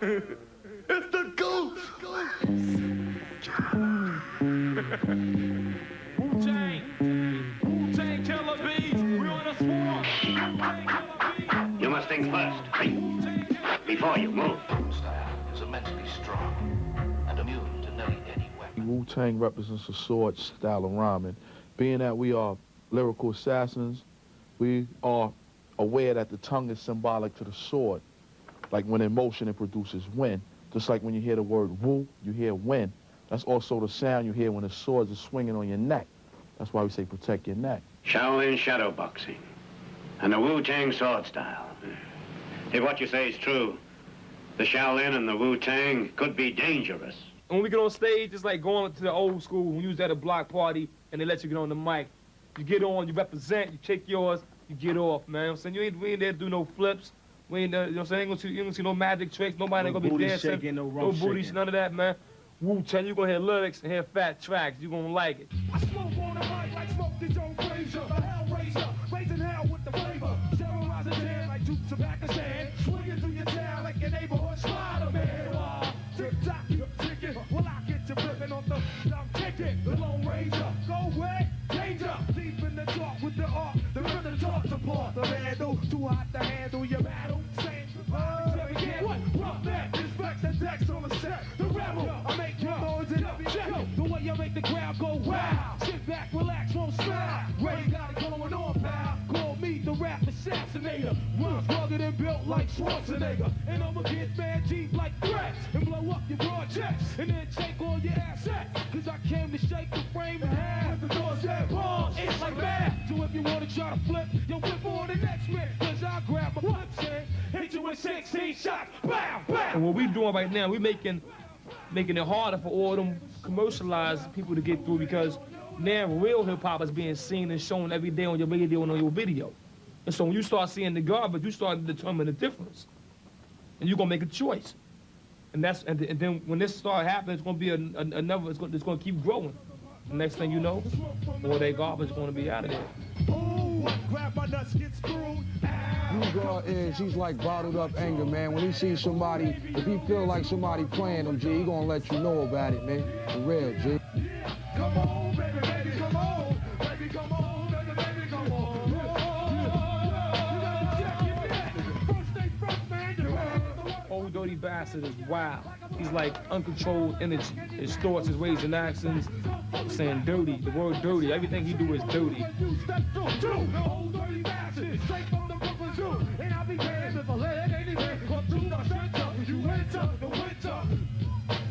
It's the ghost! Wu-Tang! Wu-Tang Killer Bees! We on the swarm! Wu-Tang Killer Bees! You must think first, before you move. Style is immensely strong and immune to nearly any weapon. Wu-Tang represents a sword style of rhyming. Being that we are lyrical assassins, we are aware that the tongue is symbolic to the sword. Like when in motion, it produces wind. Just like when you hear the word woo, you hear wind. That's also the sound you hear when the swords are swinging on your neck. That's why we say protect your neck. Shaolin shadow boxing and the Wu-Tang sword style. If what you say is true, the Shaolin and the Wu-Tang could be dangerous. When we get on stage, it's like going to the old school when you was at a block party and they let you get on the mic. You get on, you represent, you check yours, you get off, man. You know what I'm saying? We ain't there to do no flips. We ain't there, you know what I'm saying? You ain't gonna see no magic tricks. Nobody ain't gonna be dancing. Shaking, no booty, shaking. none of that, man. Wu-Tang, you gonna hear lyrics and hear fat tracks. You gonna like it. I smoke on the mic like Smoke the Joe Frazier, a hellraiser, raising hell with the flavor. Terrorizing jam like Duke Tobacco-Stan, swinging through your town like your neighborhood Spider-Man. Tick-tock, you ticking, well I get you flipping on the, I'm kicking, the Lone Ranger. Go away, danger, deep in the dark with the art, the rhythm talks apart. The handle, too hot to handle your battle. Same, what? Rough that, respect the decks on the set. The rebel, I make your noise in every check. The way you make the crowd go wow. Sit back, relax, won't smile. Ray got it going on, pal. Call me the rap assassinator. Rhymes rugged and built like Schwarzenegger. And I'ma get mad Jeep like threats. And blow up your broad checks. And then take all your assets. Cause I came to shake the frame in half. The doors that bombs, it's like that. So if you wanna try to flip, you'll flip on the next man. Cause I grab my flips and hit you with 16 shots. Bam, bam. And what we doing right now, we making it harder for all them commercialized people to get through because now real hip-hop is being seen and shown every day on your radio and on your video. And so when you start seeing the garbage, you start to determine the difference. And you're gonna make a choice. And then when this start happening, it's gonna be another, it's gonna keep growing. The next thing you know, all that garbage is gonna be out of there. Oh, I grab my nuts, get screwed. Wu-Gar is, he's like bottled up anger, man. When he sees somebody, if he feel like somebody playing him, G, he gonna let you know about it, man. For real, G. Come on, baby, baby, come on. Baby, come on, baby, baby, come on. You gotta check your neck. First thing first, man, you gotta Old Dirty Bastard is wild. He's like uncontrolled energy. His thoughts, his ways and actions, saying dirty, the word dirty. Everything he do is dirty. You step through, the old dirty bastard, straight from the Brooklyn Zoo. And I'll be damned if I let anything come through my center. You enter the winter.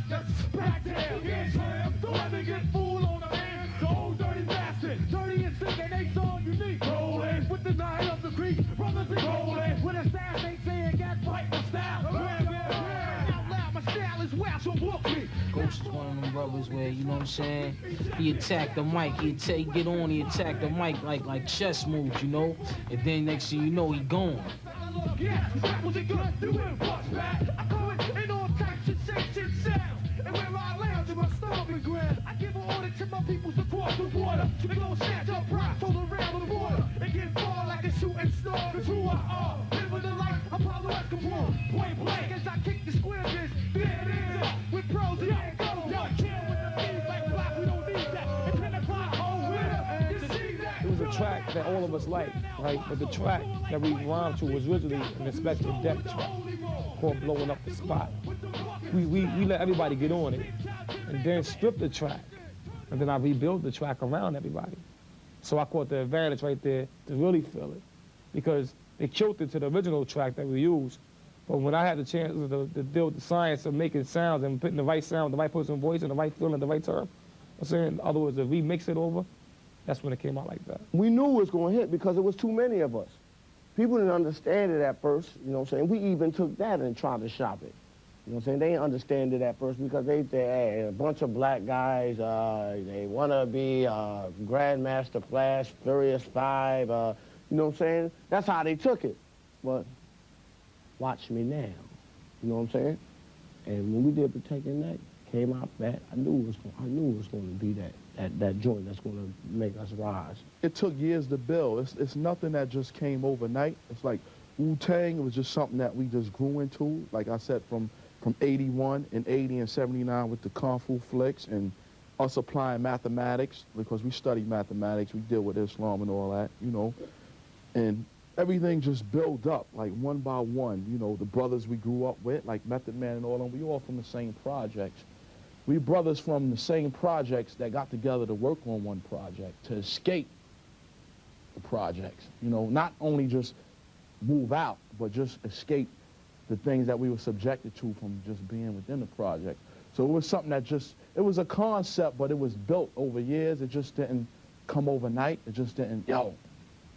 That's back there, get slammed. Don't let me get fooled on the man. The old dirty bastard, dirty and sick, and they so unique. Rolling with the nine of the creek, brothers and rolling with a style they saying got fight my style. Out loud, my style is wild, so book me. Ghost is one of them brothers where, you know what I'm saying, he attacked the mic, he get on, he attacked the mic like chess moves, you know, and then next thing you know, he gone. Yeah, that was a good, you went bust back. I throw it in all types of sensation sounds. And where I lounge in my stomping ground, I give an order to my peoples across the water. They gon' snatch up rocks all around the water. And get far like a shooting star. Cause who I are, living the life, Apollo Escobar. Point blank as I kick the square biz. There it is, with pros and ain't go. Y'all kill with the beats like block, we don't need that. At 10 o'clock, oh, winner, you see that? It was a track that all of us liked, right? But the track that we rhymed to was originally an Inspector Deck track called Blowing Up the Spot. We let everybody get on it and then strip the track. And then I rebuilt the track around everybody. So I caught the advantage right there to really feel it because they killed it to the original track that we used. But when I had the chance to deal with the science of making sounds and putting the right sound, the right person's voice and the right feeling, the right term, I'm saying, in other words, to remix it over, that's when it came out like that. We knew it was going to hit because there was too many of us. People didn't understand it at first, you know what I'm saying? We even took that and tried to shop it. You know what I'm saying? They didn't understand it at first because they hey, a bunch of black guys, they want to be Grandmaster Flash, Furious 5, you know what I'm saying? That's how they took it. But watch me now, you know what I'm saying? And when we did Protect Your Neck, came out fat, I knew it was going to be that joint that's going to make us rise. It took years to build. It's nothing that just came overnight. It's like Wu-Tang, it was just something that we just grew into. Like I said, from from 81 and 80 and 79 with the Kung Fu flicks and us applying mathematics because we study mathematics, we deal with Islam and all that, you know. And everything just built up, like one by one. You know, the brothers we grew up with, like Method Man and all them, we all from the same projects. We brothers from the same projects that got together to work on one project, to escape the projects. You know, not only just move out, but just escape the things that we were subjected to from just being within the project. So it was something that just, it was a concept, but it was built over years. It just didn't come overnight. It just didn't, yo,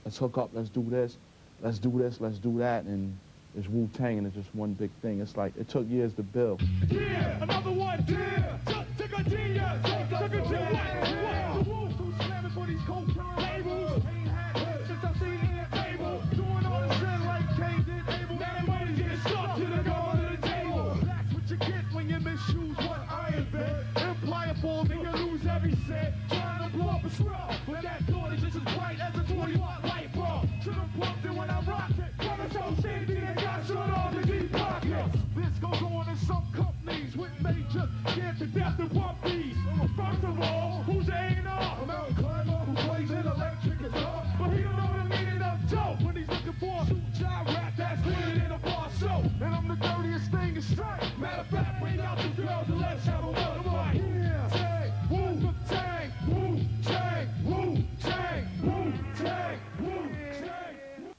let's hook up, let's do this, let's do this, let's do that, and it's Wu-Tang, and it's just one big thing. It's like, it took years to build. Yeah, another one, yeah, took a genius, took a genius. The wolves who slamming for these cold labels. Ain't had since I seen it in the table. Doing all the shit like Kane did Abel. Now the money's getting stuck to the go under the table. That's what you get when you misuse what I invent. Imply a fall, then you lose every cent. Trying to blow up a straw, but that thought is just as bright as a 20-watt light bulb. Should've pumped it when I rocked it. Brother so shady and got shut off the deep pockets. This goes on in some companies with major scared to death and bump these. First of all, who's the A&R? A mountain climber who plays an electric guitar. But he don't know the meaning of dope when he's looking for a suit-job rap that's playing in a bar show. And I'm the dirtiest thing in straight. Matter of fact, bring out the girls and let's have a one fight. Yeah, say, Wu-Tang, Wu-Tang, Wu-Tang, Wu-Tang, Wu-Tang.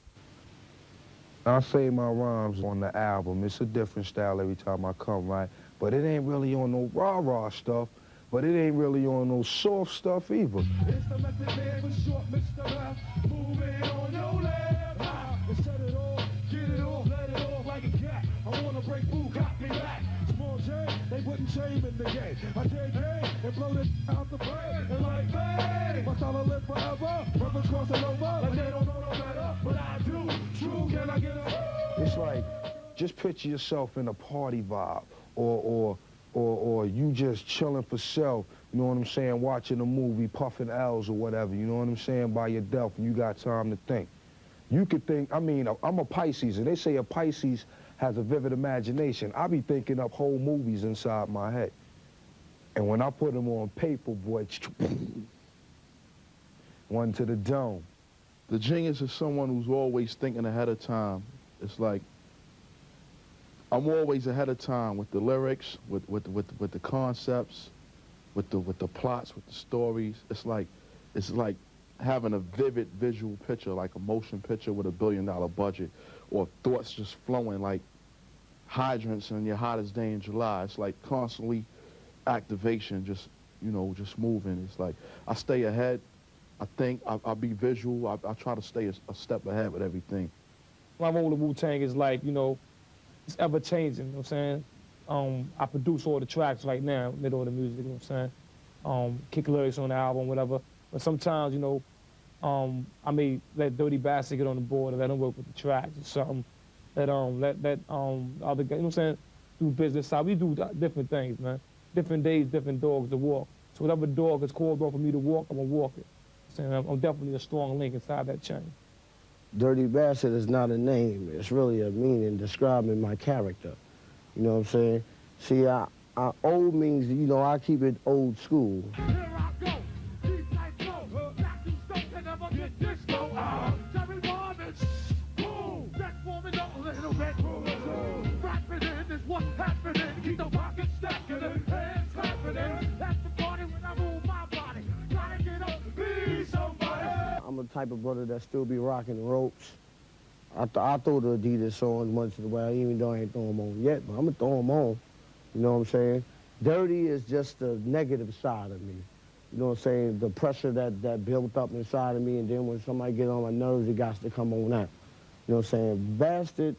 I say my rhymes on the album. It's a different style every time I come, right? But it ain't really on no rah-rah stuff, but it ain't really on no soft stuff either. It's the Method Man for short, Mr. Left. Moving on your left. And set it off, get it off, let it off like a cat. I wanna break food, got me back. Small J, they wouldn't shame in the game. I take hey and blow this out the brain. And like, bang, my style will live forever. Brothers crossing over, like they don't know no better. But I do, true, can I get a... It's like, just picture yourself in a party vibe, or you just chilling for self, you know what I'm saying, watching a movie, puffing L's or whatever, you know what I'm saying, by yourself, and you got time to think. You could think, I mean, I'm a Pisces, and they say a Pisces has a vivid imagination. I be thinking up whole movies inside my head. And when I put them on paper, boy, one to the dome. The genius is someone who's always thinking ahead of time. It's like, I'm always ahead of time with the lyrics, with the concepts, with the plots, with the stories. It's like having a vivid visual picture, like a motion picture with $1 billion budget, or thoughts just flowing like hydrants on your hottest day in July. It's like constantly activation, just, you know, just moving. It's like I stay ahead. I think I'll be visual. I try to stay a step ahead with everything. My role with Wu-Tang is like, you know, it's ever changing, you know what I'm saying? I produce all the tracks right now, middle of the music, you know what I'm saying? Kick lyrics on the album, whatever. But sometimes, you know, I may let Dirty Bastard get on the board and let him work with the tracks or something. Let other guys, you know what I'm saying, do business side. We do different things, man. Different days, different dogs to walk. So whatever dog is called on for me to walk, I'm gonna walk it. I'm definitely a strong link inside that chain. Dirty Bastard is not a name. It's really a meaning describing my character. You know what I'm saying? See, old means, you know, I keep it old school. Here I go, deep like flow. Back to stone and never get disco. Jerry Marvin, boom. That's warming up a little bit. Rapping in is what's happening. Keep the pockets stacking and hands clapping in. That's the party when I move my body. Gotta get up, be somebody. I'm the type of brother that still be rocking the ropes. I throw the Adidas songs once in a while, even though I ain't throwing them on yet, but I'm gonna throw them on. You know what I'm saying? Dirty is just the negative side of me. You know what I'm saying? The pressure that built up inside of me, and then when somebody get on my nerves, it got to come on out. You know what I'm saying? Bastard,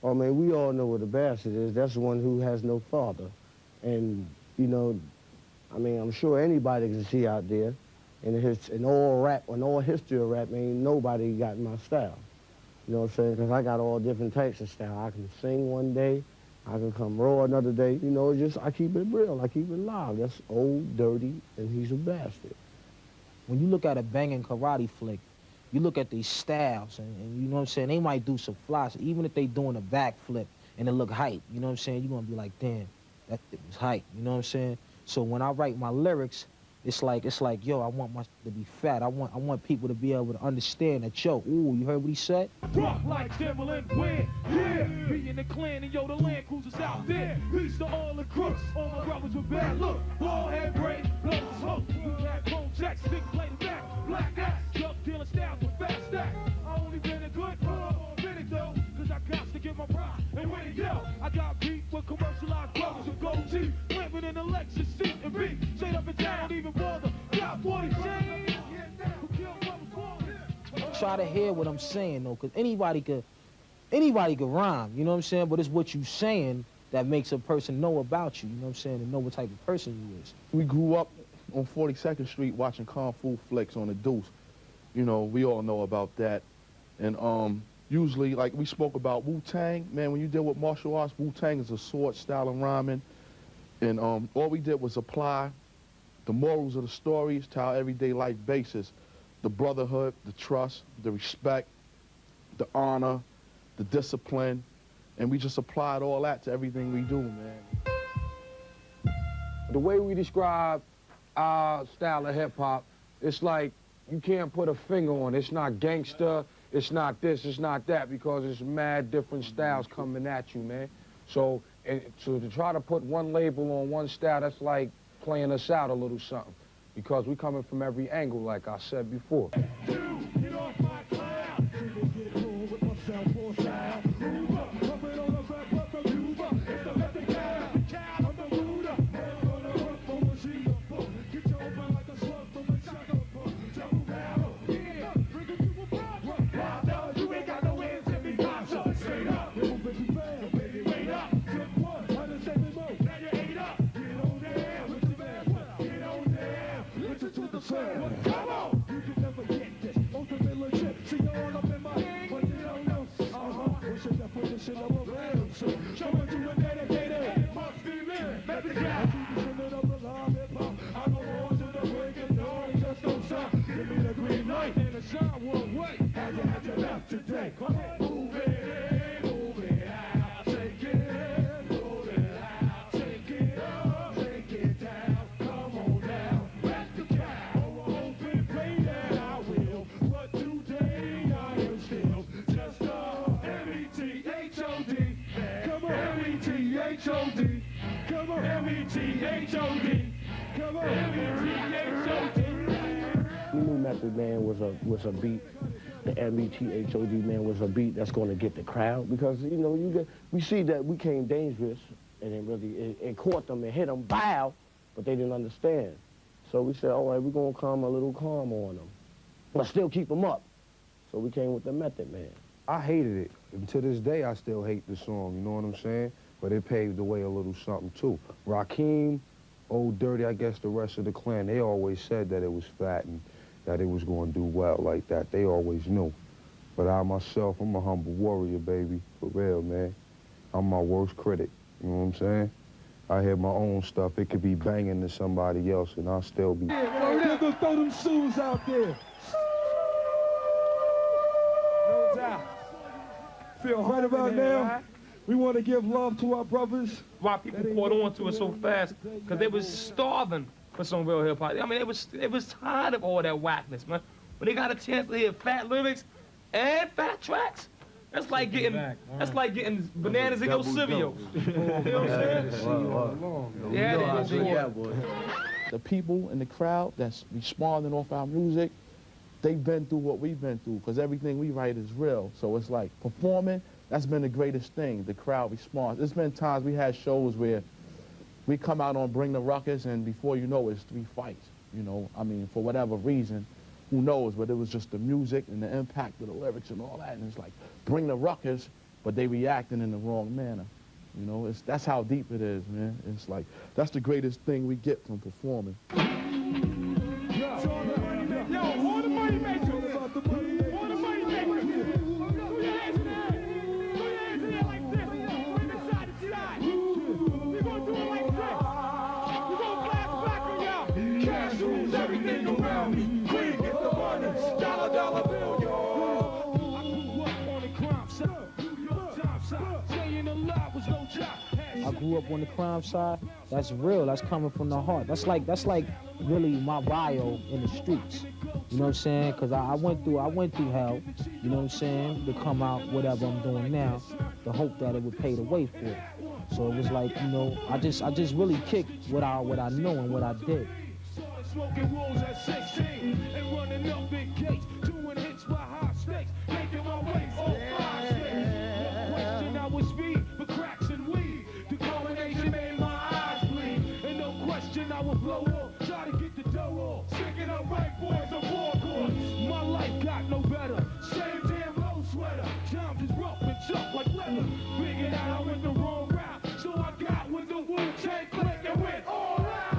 I mean, we all know what a bastard is. That's the one who has no father. And, you know, I mean, I'm sure anybody can see out there, in all rap, in all history of rap, ain't nobody got my style. You know what I'm saying? Because I got all different types of style. I can sing one day, I can come raw another day. You know, just I keep it real, I keep it live. That's old, dirty, and he's a bastard. When you look at a banging karate flick, you look at these styles, and you know what I'm saying, they might do some flies. Even if they doing a backflip, and it look hype. You know what I'm saying? You're gonna be like, damn, that shit was hype. You know what I'm saying? So when I write my lyrics, it's like, yo, I want my shit to be fat. I want people to be able to understand that, yo, ooh, you heard what he said? Rock like Timberland, win, yeah. Me and the clan and yo, the Land Cruisers out there. Peace to all the crooks, all my brothers with bad look. Ball head break, blows hook. We got phone checks, stick play the back. Black ass, drug dealing styles with fast stack. I only been a good minute though, cause I got to get my pride. And when it yell, I got beat with commercialized brothers with gold teeth. Living in a Lexus seat and beat. Straight up and down, don't even bother. Got 40 chains. Who killed brothers for? Try to hear what I'm saying though, cause anybody could rhyme, you know what I'm saying? But it's what you saying that makes a person know about you, you know what I'm saying, and know what type of person you is. We grew up on 42nd Street watching Kung Fu flicks on the Deuce. You know, we all know about that. And usually, like we spoke about Wu-Tang, man, when you deal with martial arts, Wu-Tang is a sword style of rhyming. And all we did was apply the morals of the stories to our everyday life basis. The brotherhood, the trust, the respect, the honor, the discipline. And we just applied all that to everything we do, man. The way we describe our style of hip-hop, it's like you can't put a finger on it. It's not gangster, it's not this, it's not that, because it's mad different styles coming at you, man. So to try to put one label on one style, that's like playing us out a little something, because we coming from every angle, like I said before. Get off my cloud. Get cool with myself for style. Move up, coming on the back up from Cuba. It's the method cow, I'm the ruler. Never gonna work for machine gun. Get you open like a slug from a shotgun. Double barrel, yeah. Bring it to a problem. Wow, you ain't got no hands in me, box up. Straight up, little bitch, bad, baby, wait up. Tip one, understand me more. Now you ate up. Get on there with the bad one. Get on there, listen to the sound. Come on, you can never get this. Ultimate legit, see you all up in my head, but you don't know. Push it, definition of a random shit. Show it to a dedicated, must be me. Let the guy keep the shit of the live hip-hop. I go on to the break and dawn, just don't stop. Give me the green light and the shine one way. How you had your left today? Come on, move it out, take it, move it out, take it up, take it down, come on down, let the cow open, play that I will, but today I am still just a M-E-T-H-O-D, come on, M-E-T-H-O-D, come on, M-E-T-H-O-D, come on, M-E-T-H-O-D. We knew Method Man was a beat. The M-E-T-H-O-D man was a beat that's going to get the crowd, because you know we see that we came dangerous, and it caught them and hit them, bow, but they didn't understand. So we said, all right, we're going to come a little calm on them, but still keep them up. So we came with the Method Man. I hated it. And to this day, I still hate the song, you know what I'm saying? But it paved the way a little something, too. Rakim, Old Dirty, I guess the rest of the clan, they always said that it was fat and that it was going to do well like that. They always knew. But I myself, I'm a humble warrior, baby. For real, man. I'm my worst critic, you know what I'm saying? I hear my own stuff. It could be banging to somebody else, and I'll still be... Yeah, go throw them shoes out there. No doubt. Feel right about now. We want to give love to our brothers. Why people caught on to it so fast? Because they was starving for some real hip hop. I mean, they was tired of all that whackness, man. When they got a chance to hear fat lyrics and fat tracks, that's like getting bananas and Silvio. You know what I'm saying? Yeah, The people in the crowd that's responding off our music, they've been through what we've been through, because everything we write is real. So it's like performing, that's been the greatest thing, the crowd response. There's been times we had shows where we come out on Bring the Ruckus, and before you know it, it's 3 fights, you know? I mean, for whatever reason, who knows, but it was just the music and the impact of the lyrics and all that, and it's like, Bring the Ruckus, but they reacting in the wrong manner. You know, that's how deep it is, man. It's like, that's the greatest thing we get from performing. Everything around me, queen, get the money, dollar bill, y'all. I grew up on the crime side, New York job side, staying Staying alive was no job. I grew up on the crime side. That's real. That's coming from the heart. That's like really my bio in the streets. You know what I'm saying? Cause I went through hell. You know what I'm saying? To come out whatever I'm doing now, to hope that it would pay the way for it. So it was like, you know, I just really kicked what I know and what I did. Smoking wolves at 16 and running up big gates, doing hits by high stakes, making my way all 5 states. No question I was speed, but cracks and weed. The combination made my eyes bleed, and no question I would blow up, try to get the dough off. Sticking up right boys on forecourt. My life got no better. Same damn low sweater. Times is rough and tough like leather. Figured out I went the wrong route, so I got with the Wu-Tang click and went all out.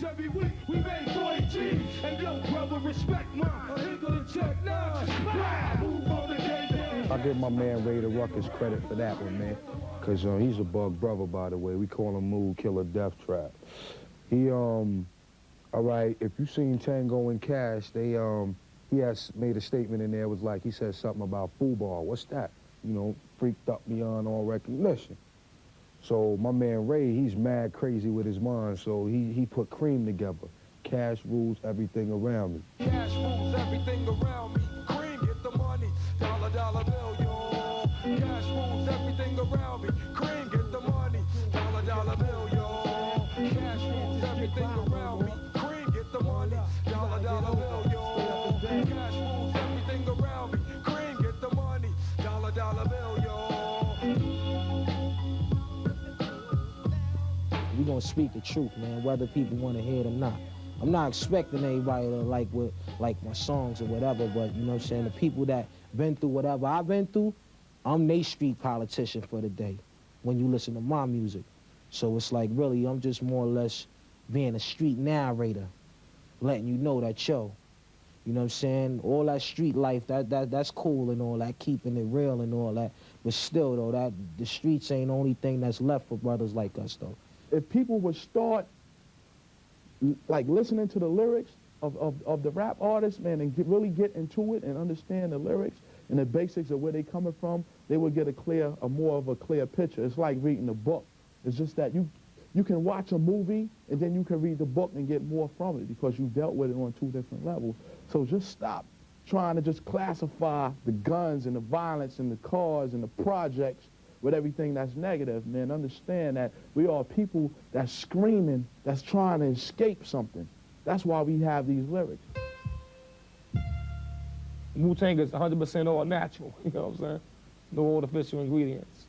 Every week we made 40 G's, and yo, brother, respect mine. England check now, move on the game. I give my man Ray the Ruckus credit for that one, man, cause he's a bug brother, by the way. We call him Mood Killer Death Trap. He all right. If you seen Tango and Cash, he has made a statement in there. Was like he said something about football. What's that? You know, freaked up beyond all recognition. So my man Ray, he's mad crazy with his mind, so he put Cream together. Cash rules everything around me. Cash rules everything around me. Cream, get the money. Dollar, dollar bill, yo. Cash rules everything around me. Cream, get the money. Dollar, dollar bill, yo. Cash rules everything around me. Cream, get the money. Dollar, dollar bill, yo. Cash rules everything around me. Cream, get the money. Dollar, dollar bill, yo. We gonna speak the truth, man, whether people want to hear it or not. I'm not expecting anybody to like my songs or whatever, but you know what I'm saying, the people that been through whatever I've been through, I'm they street politician for the day when you listen to my music. So it's like, really, I'm just more or less being a street narrator, letting you know that, yo, you know what I'm saying, all that street life, that's cool and all that, keeping it real and all that, but still, though, that the streets ain't the only thing that's left for brothers like us, though. If people would start like listening to the lyrics of the rap artists, man, and really get into it and understand the lyrics and the basics of where they coming from, they would get a more of a clear picture. It's like reading a book. It's just that you can watch a movie and then you can read the book and get more from it because you dealt with it on 2 different levels. So just stop trying to just classify the guns and the violence and the cars and the projects with everything that's negative, man. Understand that we are people that's screaming, that's trying to escape something. That's why we have these lyrics. Wu-Tang is 100% all natural, you know what I'm saying? No artificial ingredients.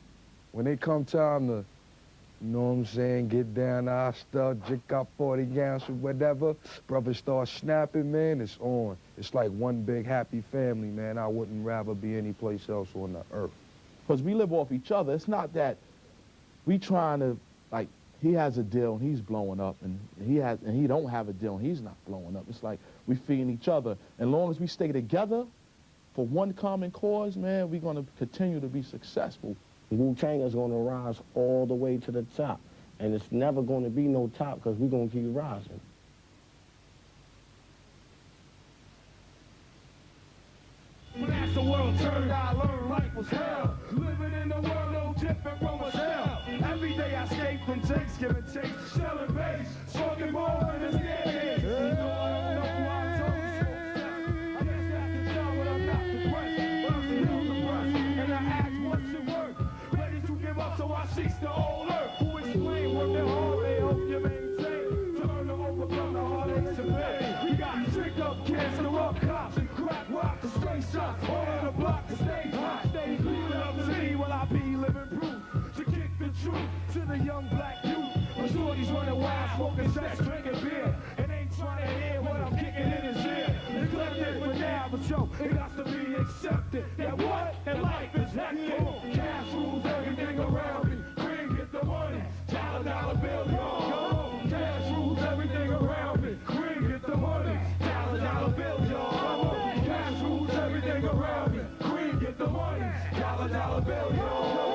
When they come time to, you know what I'm saying, get down our stuff, drink up 40 ounces or whatever, brothers start snapping, man, it's on. It's like one big happy family, man. I wouldn't rather be any place else on the earth. Because we live off each other. It's not that we trying to, like, he has a deal and he's blowing up, and he don't have a deal and he's not blowing up. It's like we feeding each other. As long as we stay together for one common cause, man, we're going to continue to be successful. Wu-Tang is going to rise all the way to the top. And it's never going to be no top because we're going to keep rising. When as the world turned, I learned life was hell. Living in a world no different from a cell. Every day I escape from takes, giving takes, selling bass, smoking more in the staircase. You know I don't know who I told. I guess I can tell when I'm not depressed, but I'm still depressed. And I ask, what's it worth? Ready to give up, so I cease the whole earth. Who explain working hard, they hope you maintain. To learn to overcome the heartaches and pain. We got trick up kids, the rock cops, and crack rock, the straight shots. All on the block, to stay hot, stay clean up to me while I be living proof. To kick the truth to the young black youth. My shorties running wild, smoking sex, drinking beer. And ain't trying to hear what I'm kicking in his ear. Neglected for now, but yo, it got to be accepted. That what? And life is hectic. Cash rules everything around me. Cream, get the money. Dollar, dollar bill, yo. Cash rules everything around me. Cream, get the money. Dollar, dollar bill, yo. Cash rules everything around me. Cream, get the money. Dollar, dollar bill, yo.